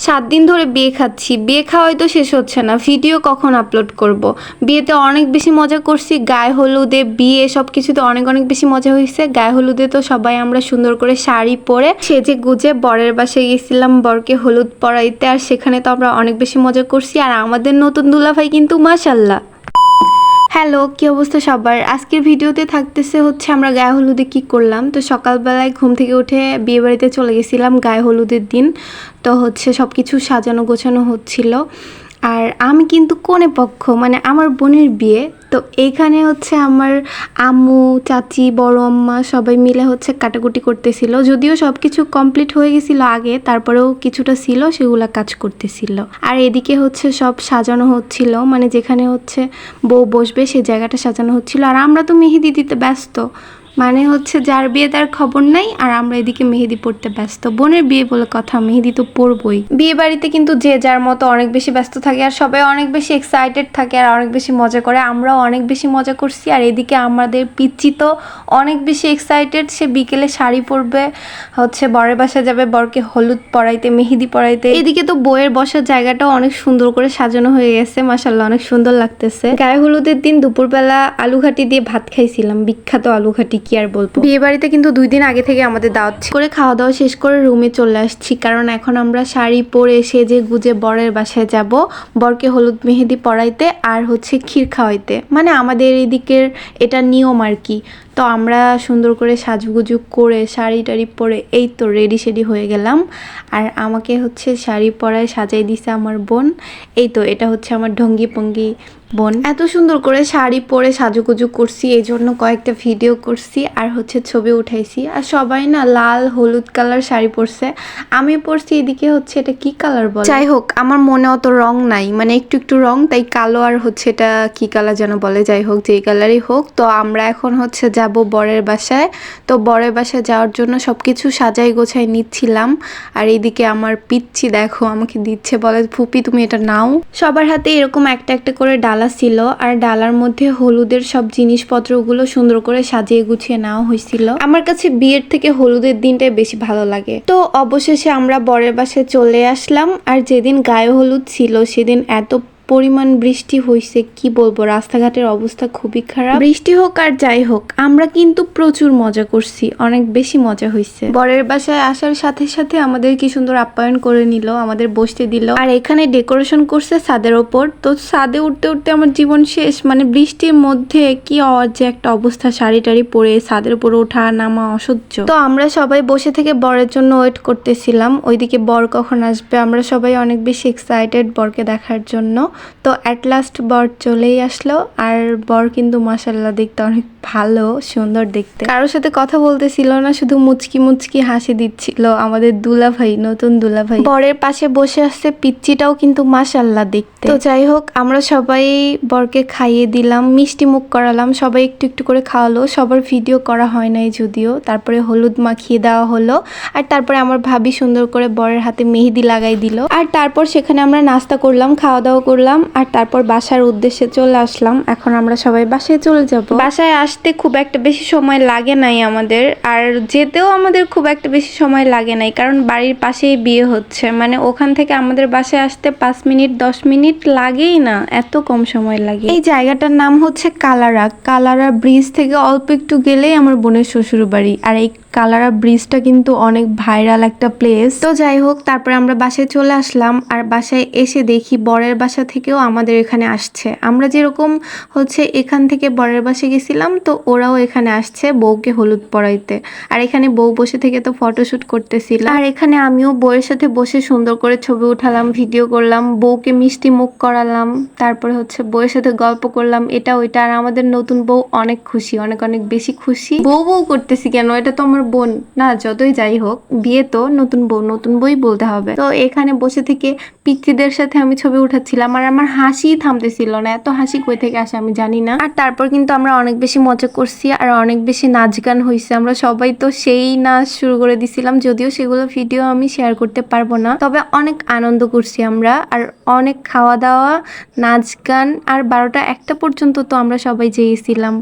7 দিন ধরে বিয়ে খাচ্ছি, বিয়ে খাওয়াই তো শেষ হচ্ছে না, ভিডিও কখন আপলোড করব। বিয়েতে অনেক বেশি মজা করছি, গায়ে হলুদে বিয়ে সব কিছুতে অনেক অনেক বেশি মজা হয়েছে। গায়ে হলুদে তো সবাই আমরা সুন্দর করে শাড়ি পরে সেজে গুজে বরের বাসায় গেছিলাম বরকে হলুদ পরাইতে, আর সেখানে তো আমরা অনেক বেশি মজা করছি। আর আমাদের নতুন দুলাভাই কিন্তু মাশাল্লাহ। হ্যালো, কি অবস্থা সবার? আজকের ভিডিওতে থাকতেছে হচ্ছে আমরা গায়ে হলুদে কি করলাম। তো সকালবেলায় ঘুম থেকে উঠে বিয়ে বাড়িতে চলে গেছিলাম গায়ে হলুদের দিন। তো হচ্ছে সব কিছু সাজানো গোছানো হচ্ছিল, আর আমি কিন্তু কনে পক্ষ, মানে আমার বোনের বিয়ে। তো এইখানে হচ্ছে আমার আম্মু, চাচি, বড় আম্মা সবাই মিলে হচ্ছে কাটাকুটি করতেছিল। যদিও সব কিছু কমপ্লিট হয়ে গেছিল আগে, তারপরেও কিছুটা ছিল সেগুলা কাজ করতেছিল। আর এদিকে হচ্ছে সব সাজানো হচ্ছিল, মানে যেখানে হচ্ছে বউ বসবে সেই জায়গাটা সাজানো হচ্ছিল। আর আমরা তো মেহেদি দিতে ব্যস্ত, মানে হচ্ছে যার বিয়ে তার খবর নাই, আর আমরা এদিকে মেহেদি পড়তে ব্যস্ত। বোনের বিয়ে বলে কথা, মেহেদি তো পড়বই। বিয়ে বাড়িতে কিন্তু যে যার মতো অনেক বেশি ব্যস্ত থাকে, আর সবাই অনেক বেশি এক্সাইটেড থাকে, আর অনেক বেশি মজা করে। আমরাও অনেক বেশি মজা করছি। আর এদিকে আমাদের পিচ্চি তো অনেক বেশি এক্সাইটেড, সে বিকেলে শাড়ি পরবে, হচ্ছে বরের বাসায় যাবে বরকে হলুদ পরাইতে, মেহেদি পরাইতে। এদিকে তো বইয়ের বসার জায়গাটাও অনেক সুন্দর করে সাজানো হয়ে গেছে, মাশাআল্লাহ অনেক সুন্দর লাগতেছে। গায়ে হলুদের দিন দুপুরবেলা আলুঘাটি দিয়ে ভাত খাইছিলাম, বিখ্যাত আলুঘাটি, কি আর বলবো। বিয়ে বাড়িতে কিন্তু 2 দিন আগে থেকে আমাদের দাওয়াত করে খাওয়া দাওয়া শেষ করে রুমে চলে আসছি, কারণ এখন আমরা শাড়ি পরে সেজে গুজে বরের বাসায় যাব বরকে হলুদ মেহেদি পরাইতে, আর হচ্ছে ক্ষীর খাওয়াইতে। মানে আমাদের এদিকের এটা নিয়ম আর কি। তো আমরা সুন্দর করে সাজগুজু করে শাড়ি টাড়ি পরে এই তো রেডি সেডি হয়ে গেলাম। আর আমাকে হচ্ছে শাড়ি পরায় সাজাই দিছে আমার বোন। এই তো এটা হচ্ছে আমার ঢঙ্গি পঙ্গি বোন। এত সুন্দর করে শাড়ি পরে সাজুগুজু করছি, এই জন্য কয়েকটা ভিডিও করছি আর হচ্ছে ছবি উঠাইছি। আর সবাই না লাল হলুদ কালার শাড়ি পরছে, আমি পরছি এদিকে হচ্ছে এটা কি কালার বলে, যাই হোক আমার মনে অত রং নাই, মানে একটু একটু রং, তাই কালো আর হচ্ছে এটা কি কালার যেন বলে, যাই হোক যেই কালারই হোক। তো আমরা এখন হচ্ছে যাব বরের বাসায়। তো বরের বাসায় যাওয়ার জন্য সবকিছু সাজাই গোছাই নিচ্ছিলাম। আর এইদিকে আমার পিচ্ছি দেখো আমাকে দিচ্ছে, বলে ফুপি তুমি এটা নাও। সবার হাতে এরকম একটা একটা করে ডালা ছিল, আর ডালার মধ্যে হলুদের সব জিনিসপত্রগুলো সুন্দর করে সাজিয়ে গুছিয়ে নেওয়া হয়েছিল। আমার কাছে বিয়ের থেকে হলুদের দিনটাই বেশি ভালো লাগে। তো অবশেষে আমরা বরের বাসায় চলে আসলাম। আর যেদিন গায়ে হলুদ ছিল সেদিন এত পরিমাণ বৃষ্টি হয়েছে, কি বলবো, রাস্তাঘাটের অবস্থা খুবই খারাপ। বৃষ্টি হোক আর যাই হোক, আমরা কিন্তু প্রচুর মজা করছি, অনেক বেশি মজা হয়েছে। বরের বাসায় আসার সাথে সাথে আমাদের কি সুন্দর আপ্যায়ন করে নিল, আমাদের বসতে দিল। আর এখানে ডেকোরেশন করছে ছাদের ওপর। তো ছাদে উঠতে উঠতে আমার জীবন শেষ, মানে বৃষ্টির মধ্যে কি যে একটা অবস্থা, শাড়ি টাড়ি পরে ছাদের উপরে ওঠা নামা অসহ্য। তো আমরা সবাই বসে থেকে বরের জন্য ওয়েট করতেছিলাম, ওইদিকে বর কখন আসবে। আমরা সবাই অনেক বেশি এক্সাইটেড বরকে দেখার জন্য। তো অ্যাট লাস্ট বর চলেই আসলো। আর বর কিন্তু মাশাআল্লাহ দেখতে অনেক ভালো, সুন্দর দেখতে। কারোর সাথে কথা বলতেছিল না, শুধু মুচকি মুচকি হাসি দিচ্ছিল। আমাদের দুলাভাই, নতুন দুলাভাই বরের পাশে বসে আসছে, পিচ্চিটাও কিন্তু মাশাআল্লাহ দেখতে। তো যাই হোক আমরা সবাই বরকে খাইয়ে দিলাম, মিষ্টি মুখ করালাম, সবাই একটু একটু করে খাওয়ালো। সবার ভিডিও করা হয় নাই যদিও। তারপরে হলুদ মাখিয়ে দেওয়া হলো, আর তারপরে আমার ভাবি সুন্দর করে বরের হাতে মেহেদি লাগাই দিল। আর তারপর সেখানে আমরা নাস্তা করলাম, খাওয়া দাওয়া করলাম, আর তারপর বাসার উদ্দেশ্যে চলে আসলাম। এখন আমরা সবাই বাসায় চলে যাব। বাসায় আসতে খুব একটা বেশি সময় লাগে নাই আমাদের, আর যেতেও আমাদের খুব একটা বেশি সময় লাগে নাই, কারণ বাড়ির পাশেই বিয়ে হচ্ছে। মানে ওখান থেকে আমাদের বাসায় আসতে 5 মিনিট 10 মিনিট লাগেই না, এত কম সময় লাগে। এই জায়গাটার নাম হচ্ছে কালারা। কালারা ব্রিজ থেকে অল্প একটু গেলেই আমার বোনের শ্বশুর বাড়ি। আর এই কালারা ব্রিজটা কিন্তু অনেক ভাইরাল একটা প্লেস। তো যাই হোক তারপরে আমরা বাসায় চলে আসলাম। আর বাসায় এসে দেখি বরের বাসা থেকেও আমাদের এখানে আসছে। আমরা যেরকম হচ্ছে এখান থেকে বরের বাসায় গেছিলাম, তো ওরাও এখানে আসছে বউকে হলুদ পরাইতে। আর এখানে বউ বসে থেকে তো ফটোশুট করতেছিল, আর এখানে আমিও বউয়ের সাথে বসে সুন্দর করে ছবি উঠালাম, ভিডিও করলাম, বউকে মিষ্টি মুখ করালাম, তারপরে হচ্ছে বউয়ের সাথে গল্প করলাম, এটা ওইটা। আর আমাদের নতুন বউ অনেক খুশি, অনেক অনেক বেশি খুশি। বউ বউ করতেছি কেন, এটা তো আমার বোন না, যতই যাই হোক বিয়ে তো নতুন বউ, নতুন বই বলতে হবে। তো এখানে বসে থেকে পিচ্চিদের সাথে আমি ছবি উঠাচ্ছিলাম, আর আমার হাসি থামতেছিল না, এত হাসি কই থেকে আসে আমি জানি না। আর তারপর কিন্তু আমরা অনেক বেশি মজা করছি, আর অনেক বেশি নাচ গান হয়েছে। আমরা সবাই তো সেই নাচ শুরু করে দিছিলাম, যদিও সেগুলো ভিডিও আমি শেয়ার করতে পারবো না, তবে অনেক আনন্দ করছি আমরা। আর অনেক খাওয়া দাওয়া, নাচ গান, আর 12টা 1টা পর্যন্ত তো আমরা সবাই যেয়েছিলাম।